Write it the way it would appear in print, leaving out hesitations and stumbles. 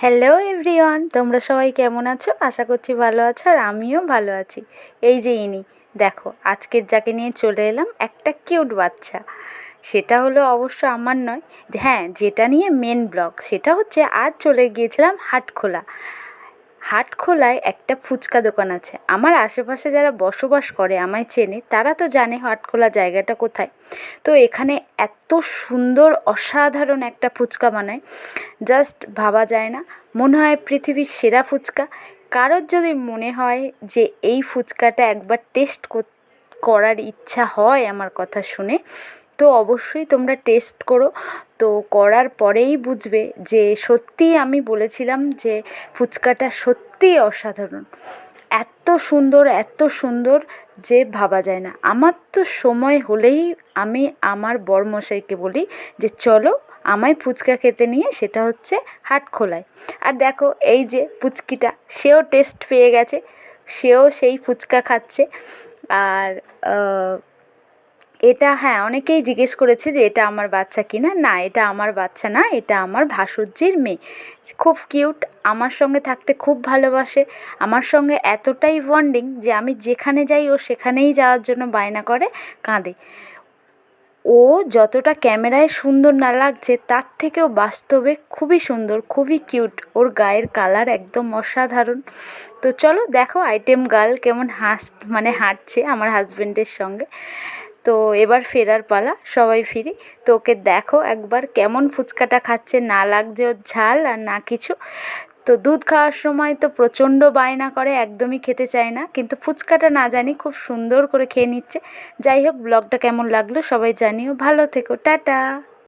Hello everyone, তোমরা সবাই কেমন আছো? আশা করছি ভালো আছো, আর আমিও ভালো আছি। এই যে দেখো, আজকের যাকে নিয়ে চলে এলাম, একটা কিউট বাচ্চা। সেটা হলো অবশ্য আমার নয়, হ্যাঁ, যেটা নিয়ে মেন ব্লগ সেটা হচ্ছে আজ চলে গিয়েছিলাম হাটখোলা। হাটখোলায় একটা ফুচকা দোকান আছে। আমার আশেপাশে যারা বসবাস করে, আমায় চেনে, তারা তো জানে হাটখোলা জায়গাটা কোথায়। তো এখানে এত সুন্দর অসাধারণ একটা ফুচকা বানায়, জাস্ট ভাবা যায় না। মনে হয় পৃথিবীর সেরা ফুচকা। কারোর যদি মনে হয় যে এই ফুচকাটা একবার টেস্ট করার ইচ্ছা হয় আমার কথা শুনে, তো অবশ্যই তোমরা টেস্ট করো। তো করার পরেই বুঝবে যে সত্যিই আমি বলেছিলাম যে ফুচকাটা সত্যিই অসাধারণ। এত সুন্দর, এত সুন্দর যে ভাবা যায় না। আমার তো সময় হলেই আমি আমার বরমশাইকে বলি যে চলো আমায় ফুচকা খেতে নিয়ে, সেটা হচ্ছে হাটখোলায়। আর দেখো এই যে পুচকিটা, সেও টেস্ট পেয়ে গেছে, সেও সেই ফুচকা খাচ্ছে। আর এটা, হ্যাঁ, অনেকেই জিজ্ঞেস করেছে যে এটা আমার বাচ্চা কিনা। না, এটা আমার বাচ্চা না, এটা আমার ভাসুরজির মেয়ে। খুব কিউট, আমার সঙ্গে থাকতে খুব ভালোবাসে। আমার সঙ্গে এতটাই বন্ডিং যে আমি যেখানে যাই ও সেখানেই যাওয়ার জন্য বায়না করে, কাঁদে। ও যতটা ক্যামেরায় সুন্দর না লাগছে, তার থেকেও বাস্তবে খুবই সুন্দর, খুবই কিউট। ওর গায়ের কালার একদম অসাধারণ। তো চলো দেখো আইটেম গার্ল কেমন হাঁটছে আমার হাজব্যান্ডের সঙ্গে। তো এবার ফেরার পালা, সবাই ফিরি। তো ওকে দেখো একবার কেমন ফুচকাটা খাচ্ছে, না লাগছে ওর ঝাল আর না কিছু। তো দুধ খাওয়ার সময় তো প্রচণ্ড বায়না করে, একদমই খেতে চায় না, কিন্তু ফুচকাটা না জানি খুব সুন্দর করে খেয়ে নিচ্ছে। যাই হোক, ব্লগটা কেমন লাগলো সবাই জানিও। ভালো থেকো, টাটা।